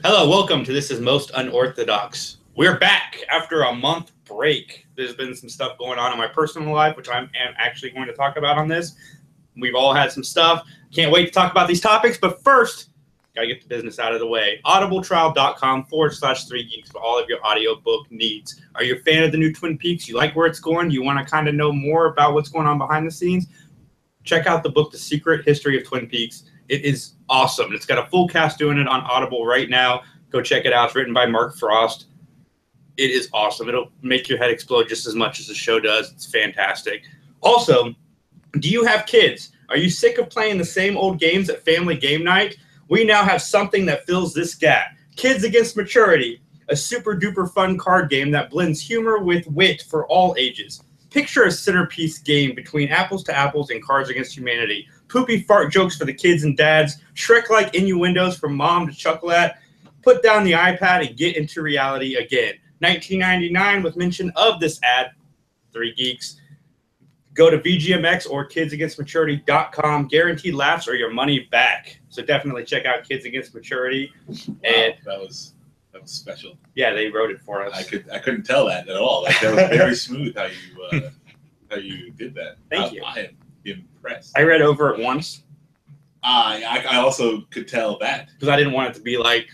Hello, welcome to This Is Most Unorthodox. We're back after a month break. There's been some stuff going on in my personal life, which I am actually going to talk about on this. We've all had some stuff. Can't wait to talk about these topics, but first, gotta get the business out of the way. audibletrial.com/3geeks for all of your audiobook needs. Are you a fan of the new Twin Peaks? You like where it's going? You want to kind of know more about what's going on behind the scenes? Check out the book, The Secret History of Twin Peaks. It is awesome. It's got a full cast doing it on Audible right now. Go check it out. It's written by Mark Frost. It is awesome. It'll make your head explode just as much as the show does. It's fantastic. Also, do you have kids? Are you sick of playing the same old games at family game night? We now have something that fills this gap. Kids Against Maturity, a super duper fun card game that blends humor with wit for all ages. Picture a centerpiece game between Apples to Apples and Cards Against Humanity. Poopy fart jokes for the kids and dads. Shrek-like innuendos from mom to chuckle at. Put down the iPad and get into reality again. $19.99 with mention of this ad. 3 Geeks. Go to VGMX or kidsagainstmaturity.com. Guaranteed laughs or your money back. So definitely check out Kids Against Maturity. And wow, that was special. Yeah, they wrote it for us. I couldn't tell that at all. Like, that was very smooth how you did that. Thank you. I am impressed. I read over it once. I also could tell that because I didn't want it to be like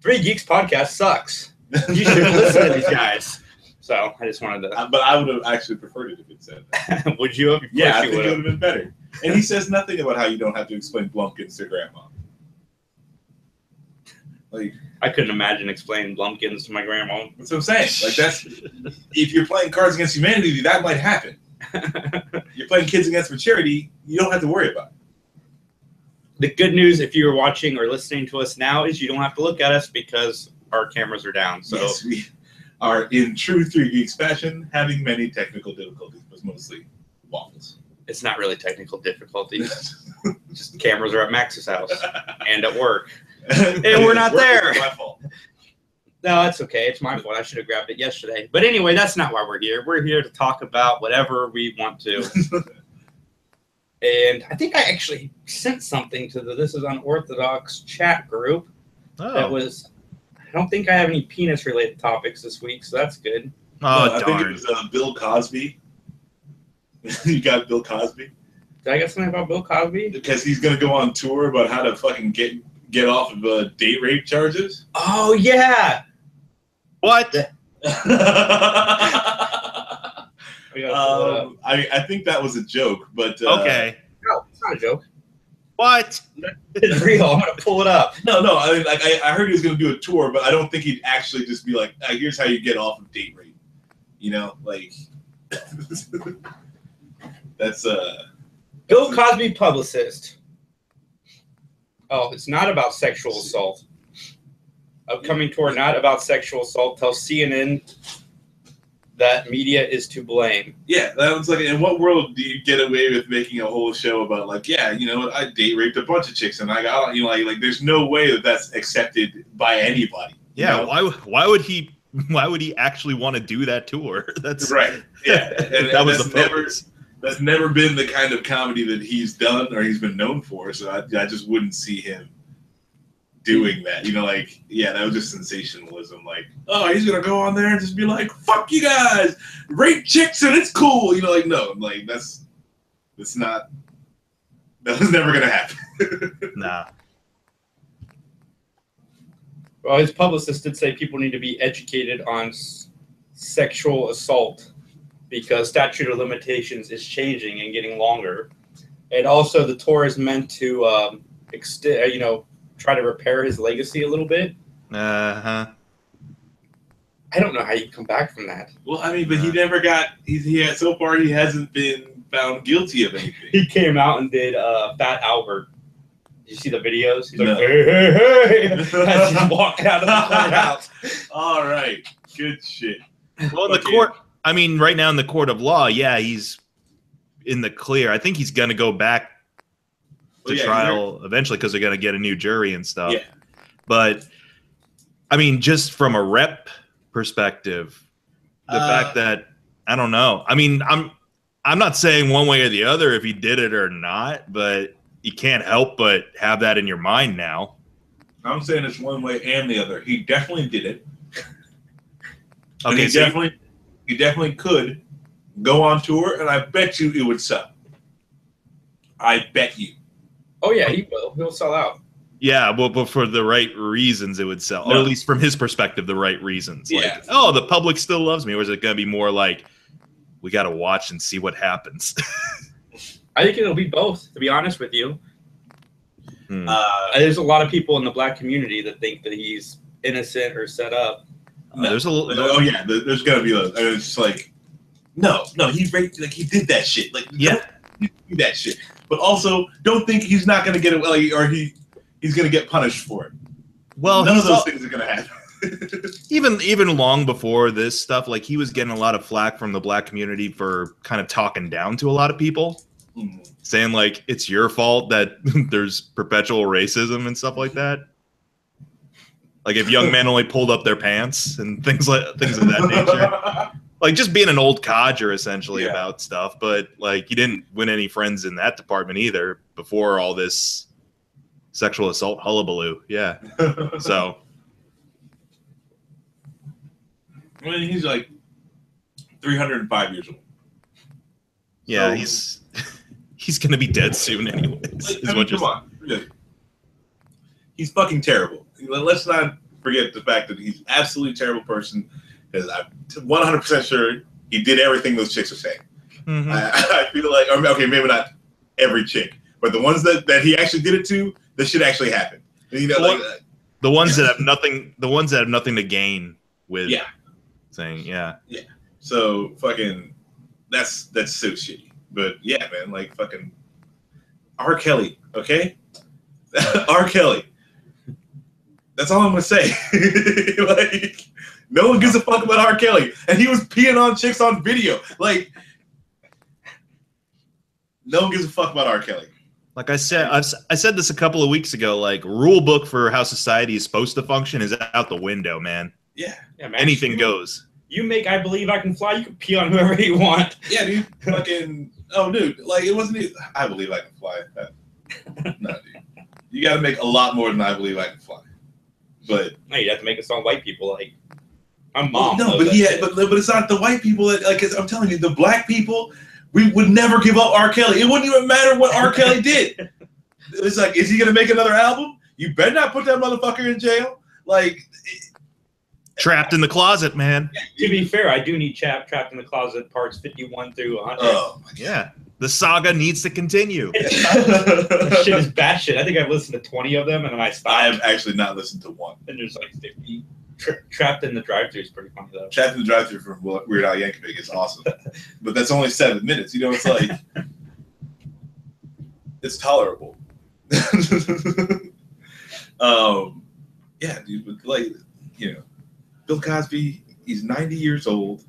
3 Geeks podcast sucks. You should listen to these guys. So I just wanted to. But I would have actually preferred it if it said that. Would you have? Yeah, I think it would have been better. And he says nothing about how you don't have to explain Blumpkins to grandma. Like, I couldn't imagine explaining Blumpkins to my grandma. That's what I'm saying. Like, that's if you're playing Cards Against Humanity, that might happen. You're playing Kids Against Maturity, you don't have to worry about it. The good news, if you're watching or listening to us now, is you don't have to look at us because our cameras are down. So yes, we are in true 3 Geeks fashion, having many technical difficulties, but mostly waffles. It's not really technical difficulties. Just cameras are at Max's house and at work. And we're not there. My fault. No, that's okay. It's my fault. I should have grabbed it yesterday. But anyway, that's not why we're here. We're here to talk about whatever we want to. And I think I actually sent something to the This Is Unorthodox chat group. That was, I don't think I have any penis-related topics this week, so that's good. Oh, I think it was Bill Cosby. You got Bill Cosby? Did I get something about Bill Cosby? Because he's going to go on tour about how to fucking get off of date rape charges. Oh, yeah. What? I think that was a joke, but okay. No, it's not a joke. What? It's real. I'm gonna pull it up. No. I mean, like, I heard he was gonna do a tour, but I don't think he'd actually just be like, "Here's how you get off of date rape." You know, like that's Bill Cosby publicist. Oh, it's not about sexual assault. Upcoming tour, not about sexual assault. Tells CNN that media is to blame. Yeah, that was like, in what world do you get away with making a whole show about, like, yeah, you know, I date raped a bunch of chicks, and I got, you know, like there's no way that that's accepted by anybody. Yeah, you know? Why would he actually want to do that tour? That's right. Yeah, and that was the focus. That's never been the kind of comedy that he's done or he's been known for. So I just wouldn't see him doing that. You know, like, yeah, that was just sensationalism. Like, oh, he's gonna go on there and just be like, "Fuck you guys, rape chicks and it's cool." You know, like, no, like that was never gonna happen. Nah. Well, his publicist did say people need to be educated on sexual assault because statute of limitations is changing and getting longer. And also the tour is meant to extend, you know, try to repair his legacy a little bit. Uh-huh. I don't know how you come back from that. Well, I mean, but he never got, so far he hasn't been found guilty of anything. He came out and did Fat Albert. Did you see the videos? He's no. like, hey, hey, hey, as he's walking out of the courthouse. All right. Good shit. Well, in the court, I mean, right now in the court of law, yeah, he's in the clear. I think he's going to go back to trial eventually because they're going to get a new jury and stuff. Yeah. But, I mean, just from a rep perspective, the fact that, I don't know. I mean, I'm not saying one way or the other if he did it or not, but you can't help but have that in your mind now. I'm saying it's one way and the other. He definitely did it. Okay, he definitely could go on tour, and I bet you it would sell. I bet you. Oh yeah, he will. He'll sell out. Yeah, but for the right reasons, it would sell. No. Or at least from his perspective, the right reasons. Yeah. Like, oh, the public still loves me. Or is it going to be more like, we got to watch and see what happens? I think it'll be both, to be honest with you. There's a lot of people in the black community that think that he's innocent or set up. No. There's going to be those. And it's just like, no, he did that shit. Like, yeah. Don't do that shit. But also, don't think he's not going to get it, or he's going to get punished for it. Well, none of those things are going to happen. even long before this stuff, like he was getting a lot of flack from the black community for kind of talking down to a lot of people, saying like it's your fault that there's perpetual racism and stuff like that. Like if young men only pulled up their pants and things of that nature. Like just being an old codger essentially about stuff, but like you didn't win any friends in that department either before all this sexual assault hullabaloo. Yeah. So I mean, he's like 305 years old. Yeah, so, he's gonna be dead soon anyways. Come on. He's fucking terrible. Let's not forget the fact that he's an absolutely terrible person. Because I'm 100% sure he did everything those chicks are saying. Mm-hmm. I feel like, okay, maybe not every chick, but the ones that he actually did it to, this shit actually happened. You know, the ones that have nothing to gain with saying So fucking that's so shitty. But yeah, man, like fucking R. Kelly, okay? R. Kelly. That's all I'm gonna say. Like. No one gives a fuck about R. Kelly. And he was peeing on chicks on video. Like, no one gives a fuck about R. Kelly. Like I said, I said this a couple of weeks ago, like, rule book for how society is supposed to function is out the window, man. Yeah. Man, anything goes. You make I Believe I Can Fly, you can pee on whoever you want. Yeah, dude. Fucking, oh, dude. Like, it wasn't even, I Believe I Can Fly. No, dude. You got to make a lot more than I Believe I Can Fly. But. No, you have to make a song white people like. My mom. No, but but it's not the white people. Like I'm telling you, the black people, we would never give up R. Kelly. It wouldn't even matter what R. Kelly did. It's like, is he gonna make another album? You better not put that motherfucker in jail. Like, Trapped in the Closet, man. To be fair, I do need Trapped in the Closet parts 51 through 100. Oh, yeah. The saga needs to continue. That shit is batshit. I think I've listened to 20 of them and then I stopped. I have actually not listened to one. And there's like 50. Trapped in the Drive-Thru is pretty funny though. Trapped in the Drive-Thru from Weird Al Yankovic is awesome, but that's only 7 minutes. You know, it's like it's tolerable. Yeah, dude. But like, you know, Bill Cosby. He's 90 years old.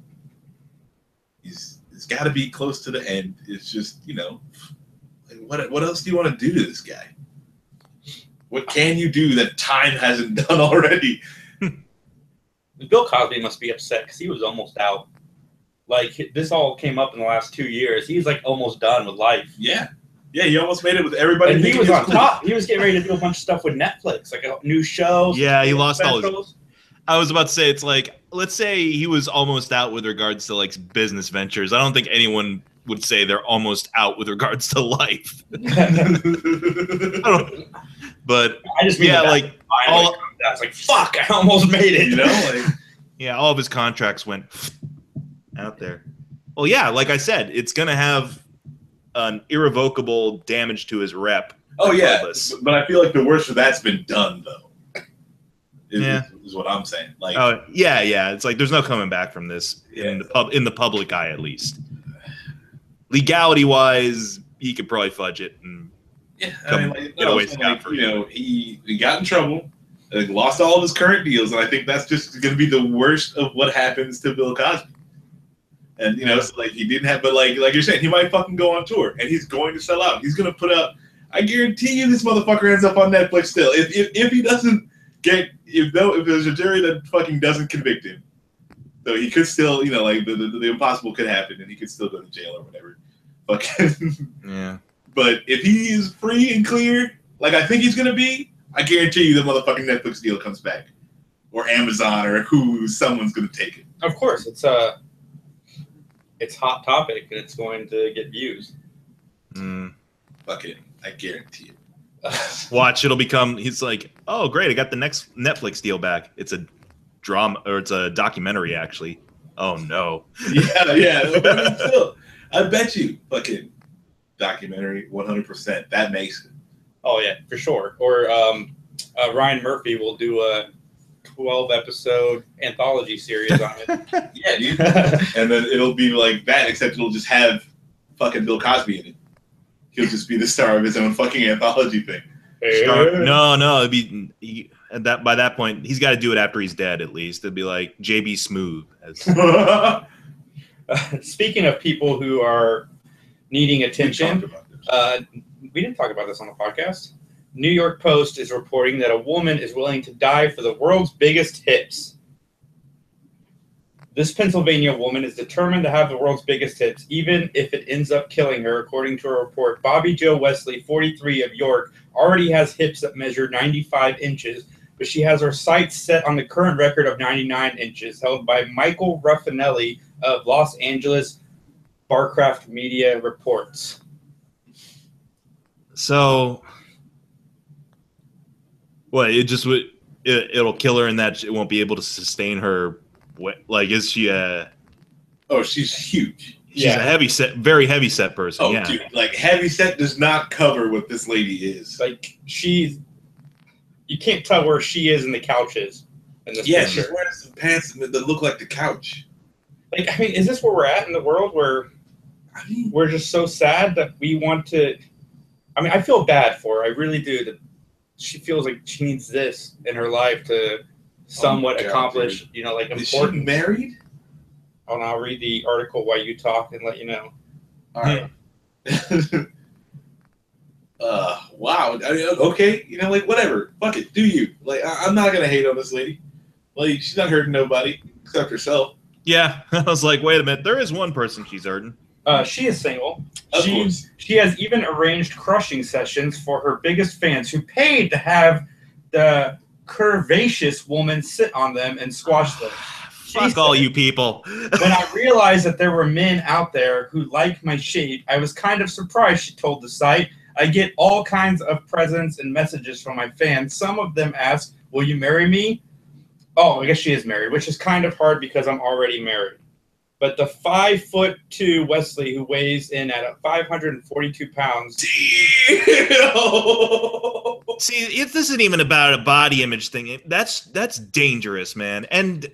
He's got to be close to the end. It's just, you know, like, what else do you want to do to this guy? What can you do that time hasn't done already? Bill Cosby must be upset because he was almost out. Like, this all came up in the last 2 years. He's like almost done with life. Yeah. Yeah, he almost made it with everybody. And he was on top. He was getting ready to do a bunch of stuff with Netflix, like a new show. Yeah, he lost all his. I was about to say, it's like, let's say he was almost out with regards to like business ventures. I don't think anyone would say they're almost out with regards to life. But I just mean like all. I was like, fuck, I almost made it. You know, like yeah, all of his contracts went out there. Well, yeah, like I said, it's gonna have an irrevocable damage to his rep. Oh regardless. Yeah, but I feel like the worst of that's been done though. Is what I'm saying. Like, oh yeah, it's like there's no coming back from this in the public eye at least. Legality wise, he could probably fudge it and get away scot-free. You know, he got in trouble, lost all of his current deals, and I think that's just going to be the worst of what happens to Bill Cosby. And you know, it's like he didn't have, but like you're saying, he might fucking go on tour, and he's going to sell out. He's going to put out. I guarantee you, this motherfucker ends up on Netflix still. If he doesn't get, if there's a jury that fucking doesn't convict him, so he could still, you know, like the impossible could happen, and he could still go to jail or whatever. Fucking yeah. But if he is free and clear, like I think he's gonna be, I guarantee you the motherfucking Netflix deal comes back. Or Amazon or Hulu, someone's going to take it. Of course, it's hot topic and it's going to get views. Fuck it, I guarantee it. Watch, it'll become. He's like, oh great, I got the next Netflix deal back. It's a drama or it's a documentary actually. Oh no. Yeah. Still, I bet you, fucking documentary, 100%. That makes it. Oh yeah, for sure. Or Ryan Murphy will do a 12-episode anthology series on it. Yeah, dude. And then it'll be like that, except it'll just have fucking Bill Cosby in it. He'll just be the star of his own fucking anthology thing. No, it'd be by that point he's got to do it after he's dead at least. It'd be like JB Smoove. Speaking of people who are needing attention, we didn't talk about this on the podcast. New York Post is reporting that a woman is willing to die for the world's biggest hips. This Pennsylvania woman is determined to have the world's biggest hips, even if it ends up killing her, according to a report. Bobby Jo Wesley, 43, of York, already has hips that measure 95 inches, but she has her sights set on the current record of 99 inches, held by Michael Raffinelli of Los Angeles. Barcraft Media reports. So, what? It'll kill her in that it won't be able to sustain her. Like, is she a? Oh, she's huge. She's a very heavy set person. Oh, dude, like heavy set does not cover what this lady is. Like you can't tell where she is in the couches. She's wearing some pants that look like the couch. Like, I mean, is this where we're at in the world where we're just so sad that we want to? I mean, I feel bad for her. I really do. That she feels like she needs this in her life to somewhat accomplish, dude. You know, like is important. She married? Oh, and I'll read the article while you talk and let you know. All right. Wow. I mean, okay. You know, like, whatever. Fuck it. Do you? Like, I'm not going to hate on this lady. Like, she's not hurting nobody except herself. Yeah. I was like, wait a minute. There is one person she's hurting. She is single. Of course. She has even arranged crushing sessions for her biggest fans who paid to have the curvaceous woman sit on them and squash them. Fuck all you people. When I realized that there were men out there who like my shape, I was kind of surprised, she told the site. I get all kinds of presents and messages from my fans. Some of them ask, will you marry me? Oh, I guess she is married, which is kind of hard because I'm already married. But the 5'2" Wesley, who weighs in at 542 pounds. See, it isn't even about a body image thing. That's dangerous, man. And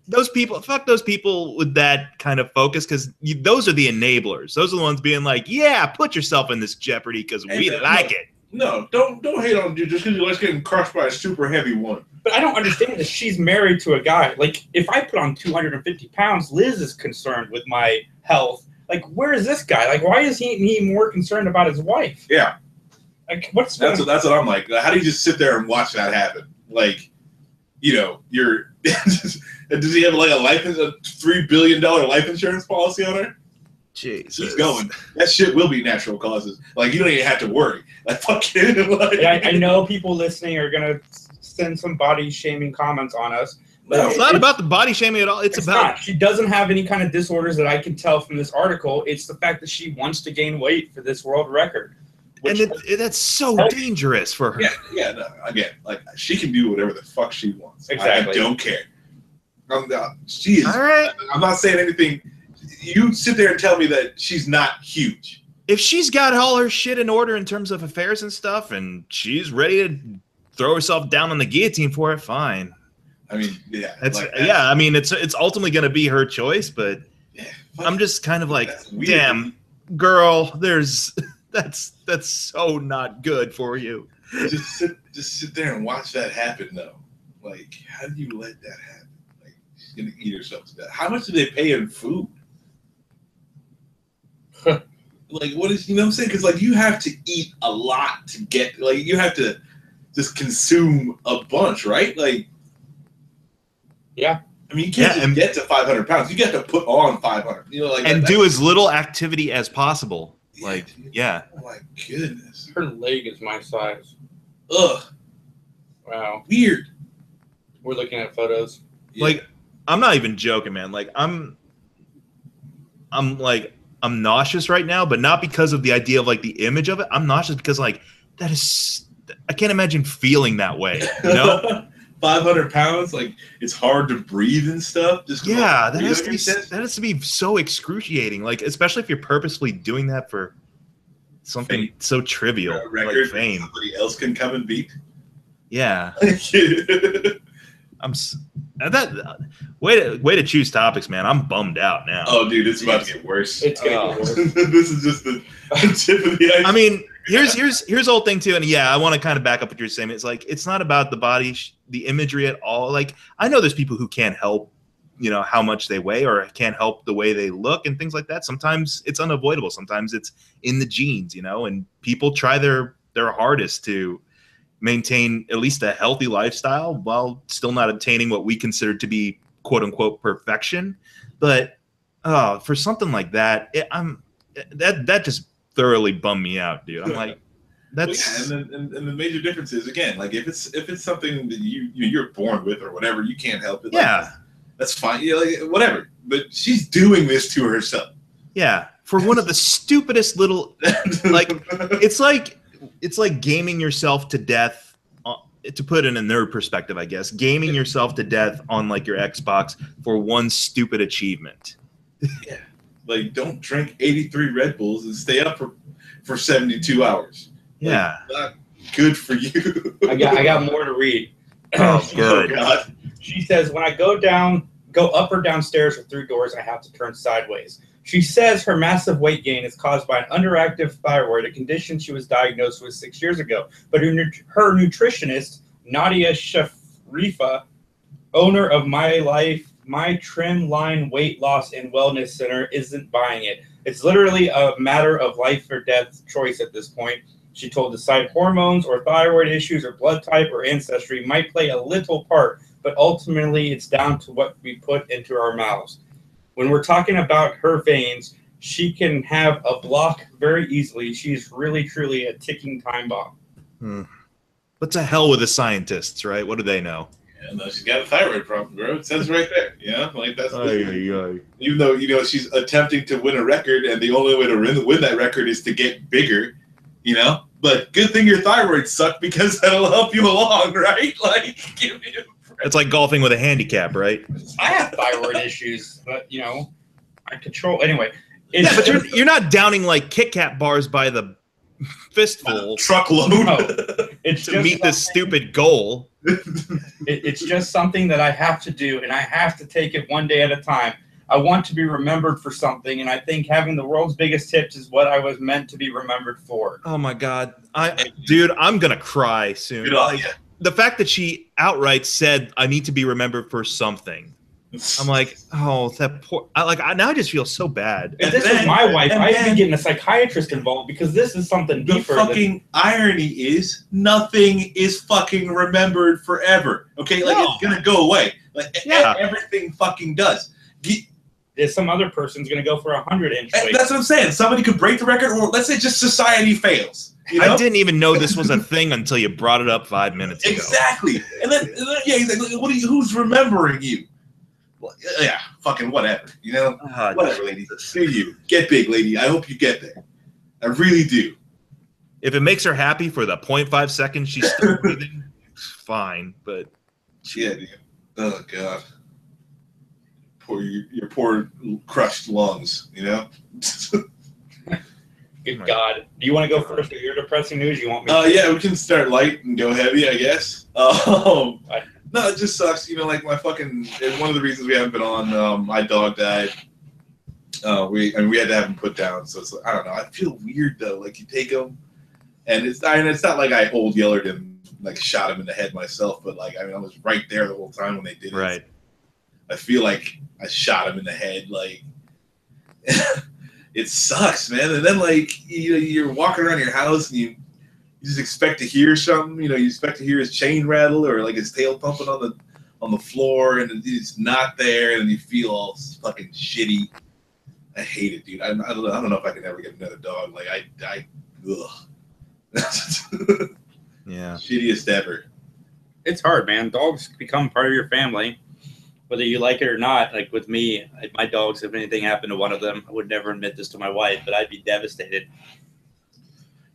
those people, fuck those people with that kind of focus, because those are the enablers. Those are the ones being like, yeah, put yourself in this jeopardy because we like it. No, don't hate on you just because you're getting crushed by a super heavy one. But I don't understand that she's married to a guy. Like, if I put on 250 pounds, Liz is concerned with my health. Like, where is this guy? Like, why is he more concerned about his wife? Yeah. Like, that's what I'm like. How do you just sit there and watch that happen? Like, you know, you're does he have like a $3 billion life insurance policy on her? Jesus. He's going. That shit will be natural causes. Like, you don't even have to worry. Like, fucking. Like, I know people listening are gonna send some body shaming comments on us. No, it's not about the body shaming at all. It's about not. She doesn't have any kind of disorders that I can tell from this article. It's the fact that she wants to gain weight for this world record. And that's so dangerous for her. Yeah. No, again, like, she can do whatever the fuck she wants. Exactly. I don't care. She is. All right. I'm not saying anything. You sit there and tell me that she's not huge. If she's got all her shit in order in terms of affairs and stuff, and she's ready to throw herself down on the guillotine for it, fine. I mean, yeah. I mean, it's ultimately going to be her choice, but I'm just kind of like, damn, girl, that's so not good for you. Just sit there and watch that happen, though. Like, how do you let that happen? Like, she's gonna eat herself to death. How much do they pay in food? Like, what is, you know what I'm saying? Because, like, you have to eat a lot to get, like, you have to just consume a bunch, right? Like, yeah. I mean, you can't just get to 500 pounds. You get to put on 500. You know, like, and do as little activity as possible. Yeah, like, dude. yeah. Oh my goodness. Her leg is my size. Ugh. Wow. Weird. We're looking at photos. Yeah. Like, I'm not even joking, man. Like, I'm nauseous right now, but not because of the idea of like the image of it. I'm nauseous because like that is, I can't imagine feeling that way. You know, 500 pounds, like it's hard to breathe and stuff. Just yeah, that has to be so excruciating. Like, especially if you're purposefully doing that for something so trivial, like fame. Somebody else can come and beat. Yeah. Way to choose topics, man. I'm bummed out now. Oh, dude, it's about to get worse. It's gonna get worse. This is just the tip of the iceberg. I mean, here's the whole thing too, and yeah, I want to kind of back up what you're saying. It's like it's not about the body, the imagery at all. Like, I know there's people who can't help, you know, how much they weigh or can't help the way they look and things like that. Sometimes it's unavoidable. Sometimes it's in the genes, you know, and people try their hardest to maintain at least a healthy lifestyle while still not obtaining what we consider to be quote unquote perfection. But for something like that, that just thoroughly bummed me out, dude. I'm like, that's yeah, and the major difference is, again, like if it's something that you're born with or whatever, you can't help it. Like, yeah, that's fine. Yeah, like, whatever. But she's doing this to herself. Yeah, for one of the stupidest little like it's like gaming yourself to death. To put it in their perspective, I guess, gaming yourself to death on like your Xbox for one stupid achievement. Yeah, like don't drink 83 Red Bulls and stay up for 72 hours. Yeah, like, not good for you. I got more to read. Oh, good. Oh, God. She says, when I go up or downstairs or through doors, I have to turn sideways. She says her massive weight gain is caused by an underactive thyroid, a condition she was diagnosed with 6 years ago. But her nutritionist, Nadia Shafrifa, owner of My Trim Line Weight Loss and Wellness Center, isn't buying it. It's literally a matter of life or death choice at this point. She told the site hormones or thyroid issues or blood type or ancestry might play a little part, but ultimately it's down to what we put into our mouths. When we're talking about her veins, she can have a block very easily. She's really, truly a ticking time bomb. But to hell with the scientists, right? What do they know? Yeah, no, she's got a thyroid problem, bro. It says right there. Yeah, like that's Aye. Even though, you know, she's attempting to win a record, and the only way to win that record is to get bigger, you know. But good thing your thyroid sucked, because that'll help you along, right? Like, give me a break. It's like golfing with a handicap, right? I have thyroid issues, but you know, I control anyway. Yeah, but you're not downing like Kit Kat bars by the fistful truckload it's to meet this stupid goal. It's just something that I have to do, and I have to take it one day at a time. I want to be remembered for something, and I think having the world's biggest hips is what I was meant to be remembered for. Oh my God, dude, I'm gonna cry soon. Like, the fact that she outright said, "I need to be remembered for something." I'm like, oh, that poor. Now I just feel so bad. If this was my wife, I'd be getting a psychiatrist involved, because this is something deeper. The fucking irony is nothing is fucking remembered forever. Okay, like it's gonna go away. Like everything fucking does. Some other person's gonna go for 100-inch weight. That's what I'm saying. Somebody could break the record, or let's say just society fails. You know? I didn't even know this was a thing until you brought it up 5 minutes ago. Exactly. And then yeah, he's like, who's remembering you? Well, yeah, fucking whatever. You know? Whatever, lady. Do you. Get big, lady. I hope you get there. I really do. If it makes her happy for the 0.5 seconds she's still breathing, fine. But yeah, dude. Oh God. Your poor crushed lungs, you know? Good God. Do you want to go first with your depressing news? You want me to? Yeah, we can start light and go heavy, I guess. No, it just sucks. You know, like one of the reasons we haven't been on, my dog died. We had to have him put down. So it's, I don't know. I feel weird though. Like you take him, and it's not like I old yellered him, like shot him in the head myself, but like, I mean, I was right there the whole time when they did it. Right. I feel like I shot him in the head, like it sucks, man. And then like you're walking around your house and you just expect to hear something. You know, you expect to hear his chain rattle or like his tail pumping on the floor, and it's not there, and you feel all fucking shitty. I hate it, dude. I don't know if I can ever get another dog. Like ugh. Yeah. Shittiest ever. It's hard, man. Dogs become part of your family, whether you like it or not. Like with me, my dogs, if anything happened to one of them, I would never admit this to my wife, but I'd be devastated.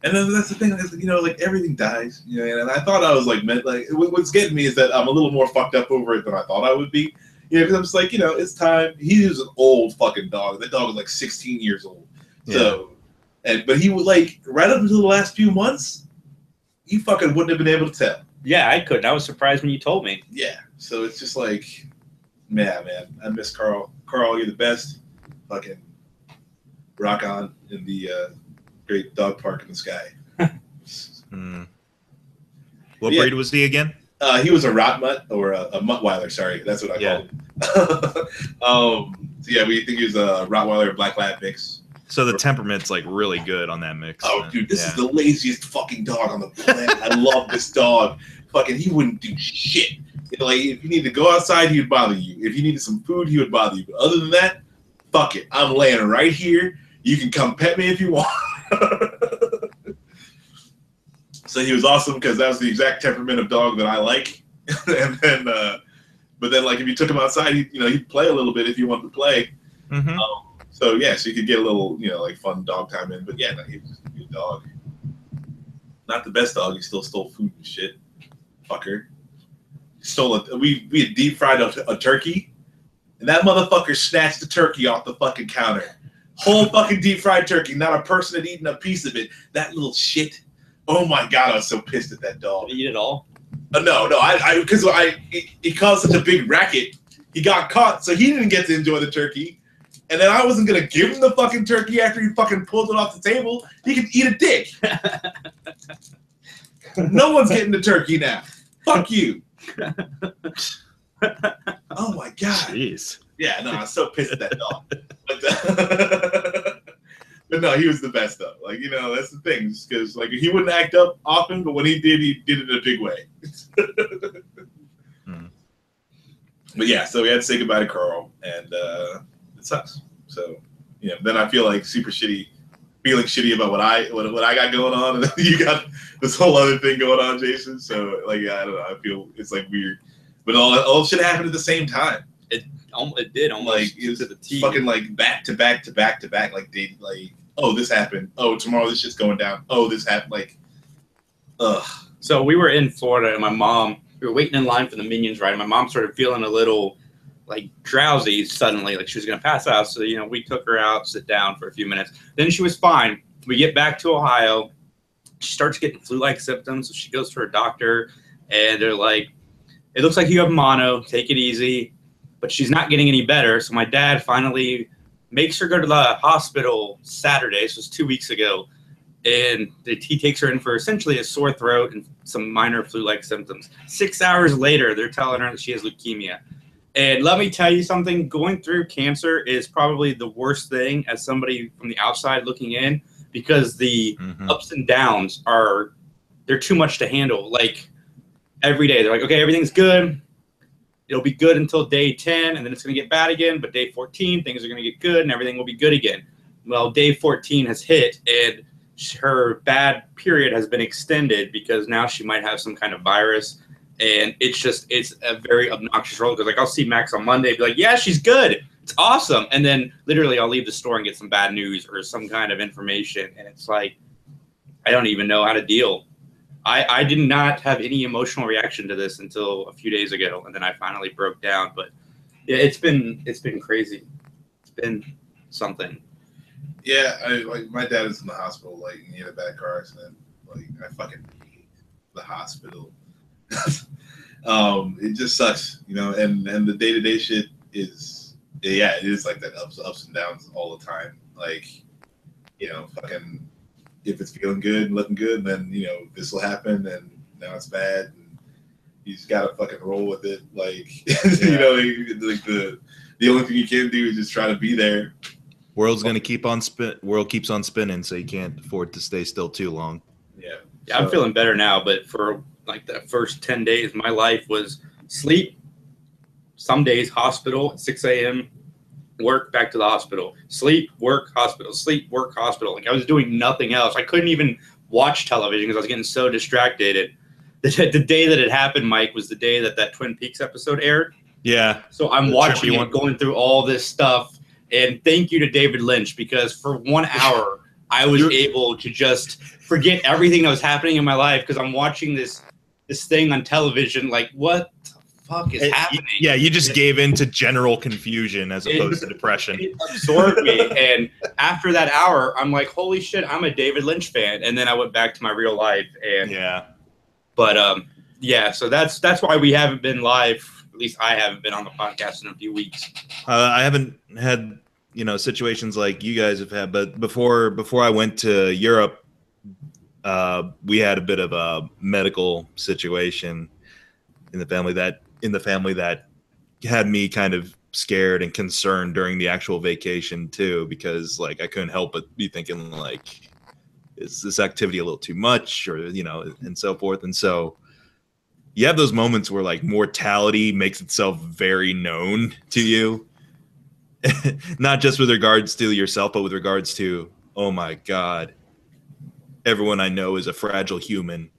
And then that's the thing, you know, like everything dies, you know. And I thought I was like, what's getting me is that I'm a little more fucked up over it than I thought I would be. You know, because I'm just like, you know, it's time. He was an old fucking dog. That dog was like 16 years old. Yeah. So, but he would like right up until the last few months, you fucking wouldn't have been able to tell. Yeah, I couldn't. I was surprised when you told me. Yeah. So it's just like, man, I miss Carl. Carl, you're the best. Fucking rock on in the great dog park in the sky. What breed was he again? He was a rot mutt or a Muttweiler. Sorry, that's what I called him. So yeah, we think he was a Rottweiler Black Lab mix. So the temperament's like really good on that mix. Oh, dude, this is the laziest fucking dog on the planet. I love this dog. Fucking, he wouldn't do shit. You know, like if you need to go outside, he would bother you. If you needed some food, he would bother you. But other than that, fuck it. I'm laying right here. You can come pet me if you want. So he was awesome because that was the exact temperament of dog that I like. And then, but then like if you took him outside, he'd play a little bit if you wanted to play. Mm-hmm. So yeah, so you could get a little, like fun dog time in. But yeah, no, he was just a good dog. Not the best dog. He still stole food and shit. Fucker. We had deep fried a turkey, and that motherfucker snatched the turkey off the fucking counter. Whole fucking deep fried turkey. Not a person had eaten a piece of it. That little shit. Oh my god, I was so pissed at that dog. Did he eat it all? No, because he caused such a big racket. He got caught, so he didn't get to enjoy the turkey. And then I wasn't gonna give him the fucking turkey after he fucking pulled it off the table. He could eat a dick. No one's getting the turkey now. Fuck you. Oh my god. Jeez. Yeah, no, I was so pissed at that dog. But no, he was the best though. Like, that's the thing. Because like he wouldn't act up often, but when he did it in a big way. But yeah, so we had to say goodbye to Carl, and it sucks. So then I feel like super shitty, feeling shitty about what I got going on, and then you got this whole other thing going on, Jason. So like, yeah, I don't know. I feel it's like weird, but all shit happened at the same time. It did almost like it was to the T. Fucking like back to back to back to back. Like oh, this happened. Oh, tomorrow this shit's going down. Oh, this happened. Like, ugh. So we were in Florida, and we were waiting in line for the Minions ride. And my mom started feeling a little like drowsy suddenly, like she was gonna pass out. So we took her out, sit down for a few minutes. Then she was fine. We get back to Ohio. She starts getting flu-like symptoms. So she goes to her doctor, and they're like, "It looks like you have mono. Take it easy." But she's not getting any better. So my dad finally makes her go to the hospital Saturday. So it was 2 weeks ago. And he takes her in for essentially a sore throat and some minor flu-like symptoms. 6 hours later, they're telling her that she has leukemia. And let me tell you something, going through cancer is probably the worst thing as somebody from the outside looking in, because the ups and downs they're too much to handle. Like every day, they're like, okay, everything's good. It'll be good until day 10, and then it's going to get bad again. But day 14, things are going to get good, and everything will be good again. Well, day 14 has hit, and her bad period has been extended because now she might have some kind of virus. And it's a very obnoxious roller coaster. Like, I'll see Max on Monday and be like, yeah, she's good. It's awesome. And then literally I'll leave the store and get some bad news or some kind of information. And it's like, I don't even know how to deal. I did not have any emotional reaction to this until a few days ago, and then I finally broke down. But yeah, it's been crazy. It's been something. Yeah, like my dad is in the hospital, like he had a bad car accident. Like I fucking hate the hospital. It just sucks, and the day-to-day shit is it is like that ups and downs all the time. Like, fucking. If it's feeling good and looking good, then this will happen, and now it's bad, and you just gotta fucking roll with it. Like like the only thing you can do is just try to be there. World keeps on spinning, so you can't afford to stay still too long. Yeah, so, I'm feeling better now, but for like the first 10 days, my life was sleep. Some days hospital at 6 a.m. Work, back to the hospital, sleep, work, hospital, sleep, work, hospital. Like I was doing nothing else. I couldn't even watch television because I was getting so distracted. the day that it happened, Mike, was the day that Twin Peaks episode aired. Yeah. So I'm watching it, going through all this stuff, and thank you to David Lynch, because for 1 hour I was able to just forget everything that was happening in my life because I'm watching this thing on television. Like, what the fuck is happening? Yeah, you just gave in to general confusion as opposed to depression. It absorbed me, and after that hour, I'm like, holy shit, I'm a David Lynch fan. And then I went back to my real life, and so that's why we haven't been live. At least I haven't been on the podcast in a few weeks. I haven't had situations like you guys have had, but before I went to Europe, we had a bit of a medical situation in the family that had me kind of scared and concerned during the actual vacation too, because like I couldn't help but be thinking like, is this activity a little too much, or and so forth. And so you have those moments where like mortality makes itself very known to you. Not just with regards to yourself, but with regards to, oh my God, everyone I know is a fragile human.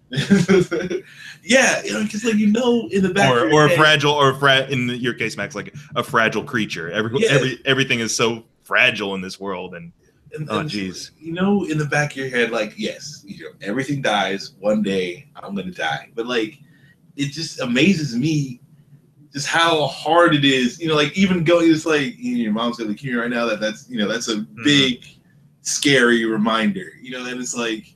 Yeah, because in the back or a fragile, in your case, Max, like a fragile creature. Everything is so fragile in this world, and oh geez, in the back of your head, like, yes, everything dies one day. I'm gonna die, but like, it just amazes me just how hard it is, like even going, it's like your mom's gonna hear right now that's a big, scary reminder, and it's like,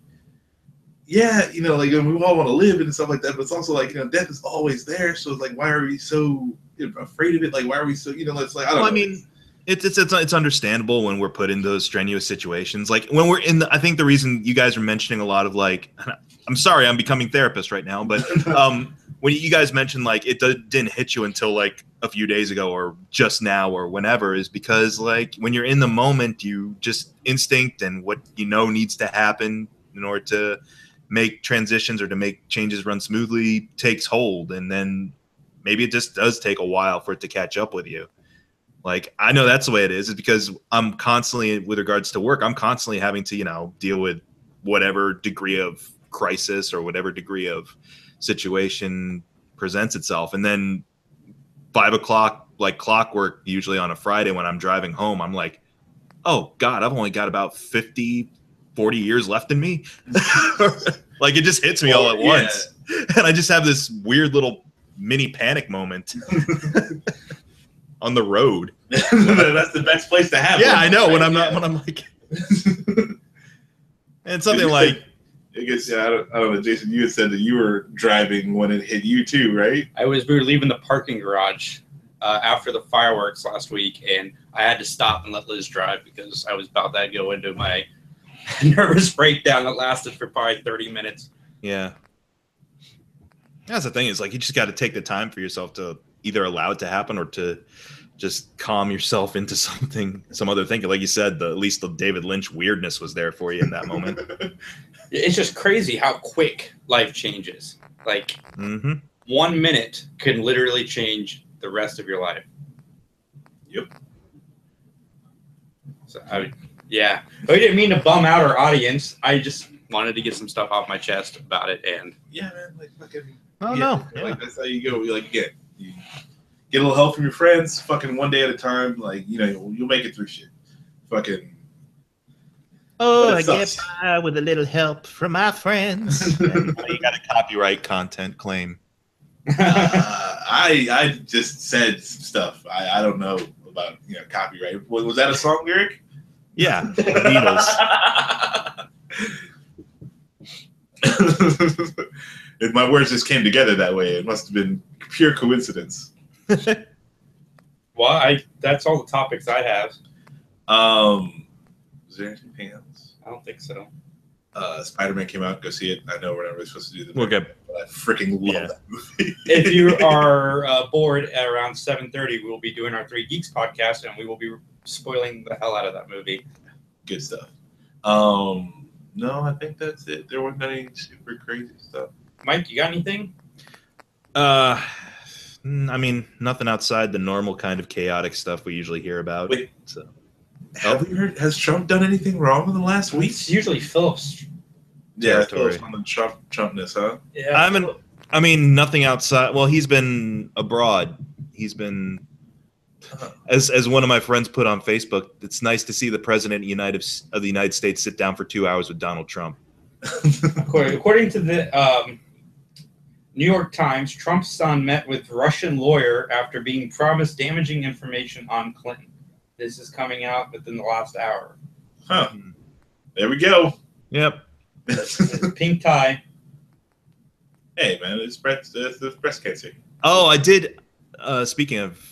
yeah, like we all want to live and stuff like that, but it's also like, death is always there. So it's like, why are we so afraid of it? Like, why are we so, it's like, I don't know. I mean, it's understandable when we're put in those strenuous situations. Like when we're in I think the reason you guys are mentioning a lot of like, I'm sorry, I'm becoming therapist right now, but when you guys mentioned like it didn't hit you until like a few days ago or just now or whenever, is because like when you're in the moment, you just instinct and what needs to happen in order to make transitions or to make changes run smoothly takes hold, and then maybe it just does take a while for it to catch up with you. Like I know that's the way it is because I'm constantly, with regards to work, I'm constantly having to deal with whatever degree of crisis or whatever degree of situation presents itself, and then 5 o'clock like clockwork, usually on a Friday when I'm driving home, I'm like, oh God, I've only got about 40 years left in me. Like it just hits me all at once, and I just have this weird little mini panic moment on the road. That's the best place to have. Yeah, I know when I'm like, and something like, I guess I don't know, Jason. You had said that you were driving when it hit you too, right? We were leaving the parking garage after the fireworks last week, and I had to stop and let Liz drive because I was about to go into my nervous breakdown that lasted for probably 30 minutes. Yeah. That's the thing, is like you just got to take the time for yourself to either allow it to happen or to just calm yourself into some other thing. Like you said, at least the David Lynch weirdness was there for you in that moment. It's just crazy how quick life changes. Like 1 minute can literally change the rest of your life. Yep. So I didn't mean to bum out our audience. I just wanted to get some stuff off my chest about it, and yeah, man, like fucking. Oh no, like that's how you go. You get a little help from your friends, fucking one day at a time. Like you'll make it through shit. Fucking. Oh, I get by with a little help from my friends. You got a copyright content claim. I just said stuff. I don't know about copyright. Was that a song lyric? Yeah, the Beatles. My words just came together that way. It must have been pure coincidence. Well, that's all the topics I have. Is there anything else? I don't think so. Spider-Man came out. Go see it. I know we're not really supposed to do the movie, but I freaking love that movie. If you are bored at around 7:30, we will be doing our 3 Geeks podcast, and we will be spoiling the hell out of that movie. Good stuff. No, I think that's it. There wasn't any super crazy stuff. Mike, you got anything? I mean, nothing outside the normal kind of chaotic stuff we usually hear about. Wait, so have we heard? Has Trump done anything wrong in the last week? It's usually Phillips. Yeah, Phillips on the Trumpness, huh? Yeah, I mean, nothing outside. Well, he's been abroad. He's been, as one of my friends put on Facebook, it's nice to see the president of the United States sit down for 2 hours with Donald Trump. According to the New York Times, Trump's son met with Russian lawyer after being promised damaging information on Clinton. This is coming out within the last hour. Huh. There we go. Yep. Pink tie. Hey, man, it's breast cancer. Oh, I did. Speaking of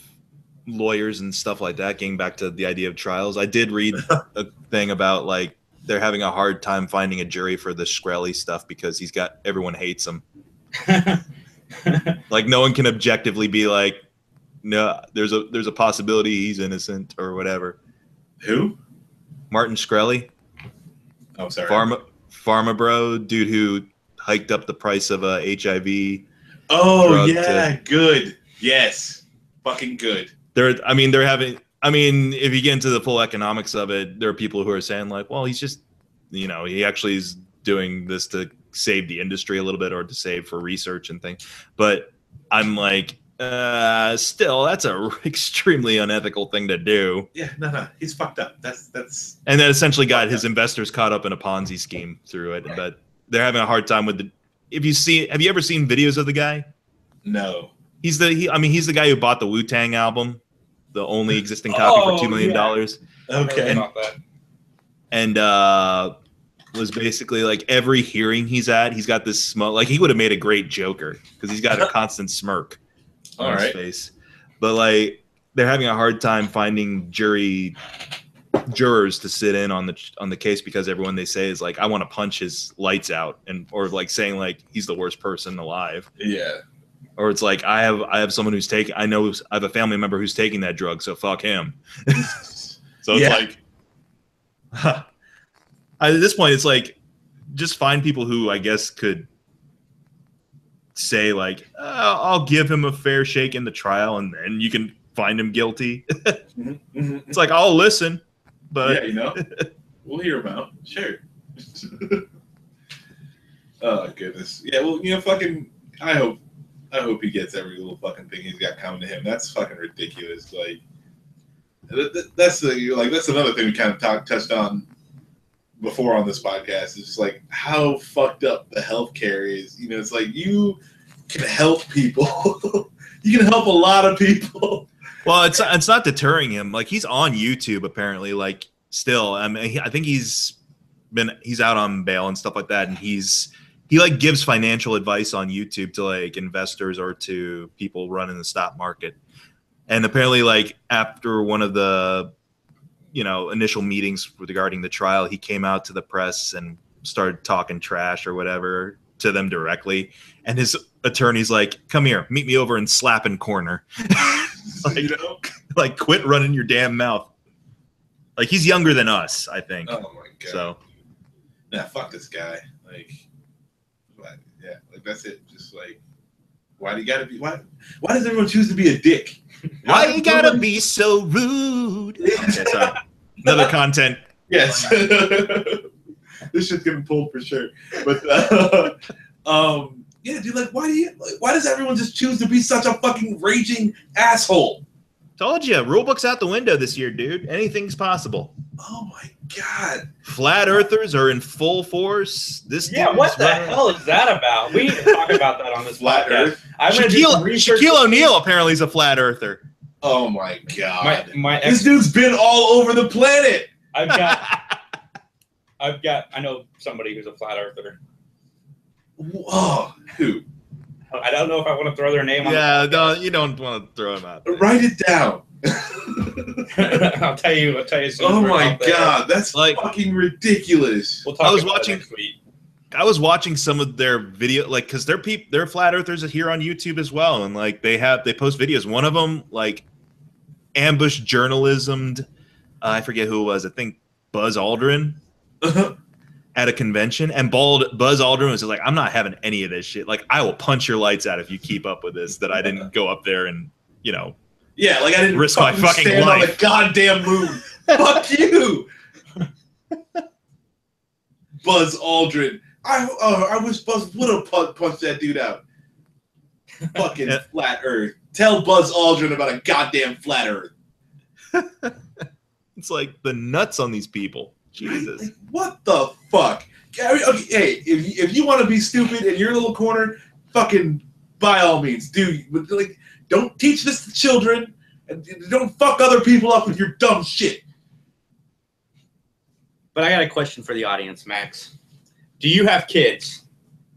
lawyers and stuff like that, getting back to the idea of trials, I did read a thing about like they're having a hard time finding a jury for the Shkreli stuff because everyone hates him. Like no one can objectively be like, no, there's a possibility he's innocent or whatever. Who? Martin Shkreli. Oh, sorry. Pharma bro, dude who hiked up the price of a HIV. Oh yeah, good. Yes, fucking good. They're having. I mean, if you get into the full economics of it, there are people who are saying like, well, he's just, he actually is doing this to save the industry a little bit or to save for research and things. But I'm like, still, that's a extremely unethical thing to do. Yeah, no, he's fucked up. That's. And that essentially got his investors caught up in a Ponzi scheme through it. Right. But they're having a hard time with the. Have you ever seen videos of the guy? No. He's the guy who bought the Wu-Tang album, the only existing copy for $2 million. Okay. And was basically like every hearing he's at, he's got this smoke. Like he would have made a great Joker because he's got a constant smirk on his face. But like they're having a hard time finding jurors to sit in on the case because everyone they say is like, I want to punch his lights out, or like saying like he's the worst person alive. Yeah. Or it's like I have someone who's taking. I have a family member who's taking that drug, so fuck him. So it's like, at this point, it's like just find people who I guess could say like, I'll give him a fair shake in the trial, and then you can find him guilty. It's like I'll listen, but yeah, we'll hear him out. Sure. Oh goodness. Yeah. Well, fucking. I hope he gets every little fucking thing he's got coming to him. That's fucking ridiculous. Like, that's another thing we kind of touched on before on this podcast. Is just like how fucked up the healthcare is. It's like you can help people. You can help a lot of people. Well, it's not deterring him. Like he's on YouTube apparently. Like still, I mean, I think he's out on bail and stuff like that, and he like gives financial advice on YouTube to like investors or to people running the stock market. And apparently like after one of the, initial meetings regarding the trial, he came out to the press and started talking trash or whatever to them directly. And his attorney's like, come here, meet me over in Slappin' Corner. Like quit running your damn mouth. Like he's younger than us, I think. Oh my God. So. Yeah, fuck this guy. Yeah, like that's it. Just like, why do you gotta be? Why does everyone choose to be a dick? Why you gotta be so rude? Okay, sorry. Another content. Yes, this shit's getting pulled for sure. But yeah, dude, like, why does everyone just choose to be such a fucking raging asshole? Told you, rulebook's out the window this year, dude. Anything's possible. Oh my God. Flat earthers are in full force. What the hell is that about? We need to talk about that on this flat podcast. Shaquille O'Neal apparently is a flat earther. Oh my God. This dude's been all over the planet. I know somebody who's a flat earther. Oh, who? I don't know if I want to throw their name on. Yeah, no, you don't want to throw them out there. Write it down. I'll tell you. Oh my God, that's like fucking ridiculous. We'll talk about it next week. I was watching some of their video, like, because they're flat earthers here on YouTube as well, and like they post videos. One of them like ambush journalismed. I forget who it was. I think Buzz Aldrin. At a convention, and Buzz Aldrin was like, I'm not having any of this shit. Like, I will punch your lights out if you keep up with this, that I didn't go up there and, yeah, like I didn't risk my fucking stand life on the goddamn moon. Fuck you. Buzz Aldrin. I was supposed to punched that dude out. Fucking flat Earth. Tell Buzz Aldrin about a goddamn flat Earth. It's like the nuts on these people. Jesus. Like, what the fuck? Okay, hey, if you want to be stupid in your little corner, fucking by all means, do. But like, don't teach this to children, and don't fuck other people up with your dumb shit. But I got a question for the audience, Max. Do you have kids?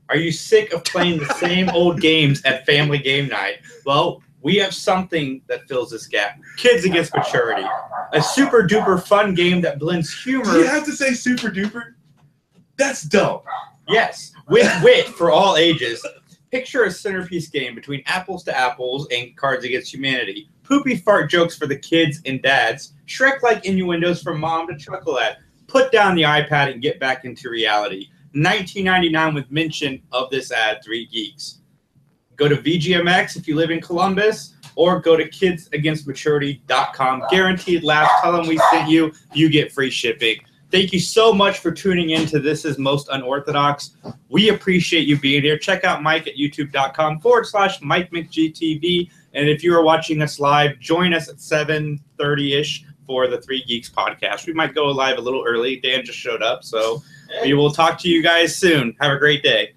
Are you sick of playing the same old games at family game night? Well, we have something that fills this gap. Kids Against Maturity. A super duper fun game that blends humor. Do you have to say super duper? That's dumb. Yes, with wit for all ages. Picture a centerpiece game between Apples to Apples and Cards Against Humanity. Poopy fart jokes for the kids and dads. Shrek-like innuendos from mom to chuckle at. Put down the iPad and get back into reality. $19.99 with mention of this ad, 3 Geeks. Go to VGMX if you live in Columbus, or go to kidsagainstmaturity.com. Guaranteed laughs. Tell them we sent you. You get free shipping. Thank you so much for tuning in to This Is Most Unorthodox. We appreciate you being here. Check out Mike at youtube.com/Mike McGTV. And if you are watching us live, join us at 7:30-ish for the 3 Geeks podcast. We might go live a little early. Dan just showed up, so we will talk to you guys soon. Have a great day.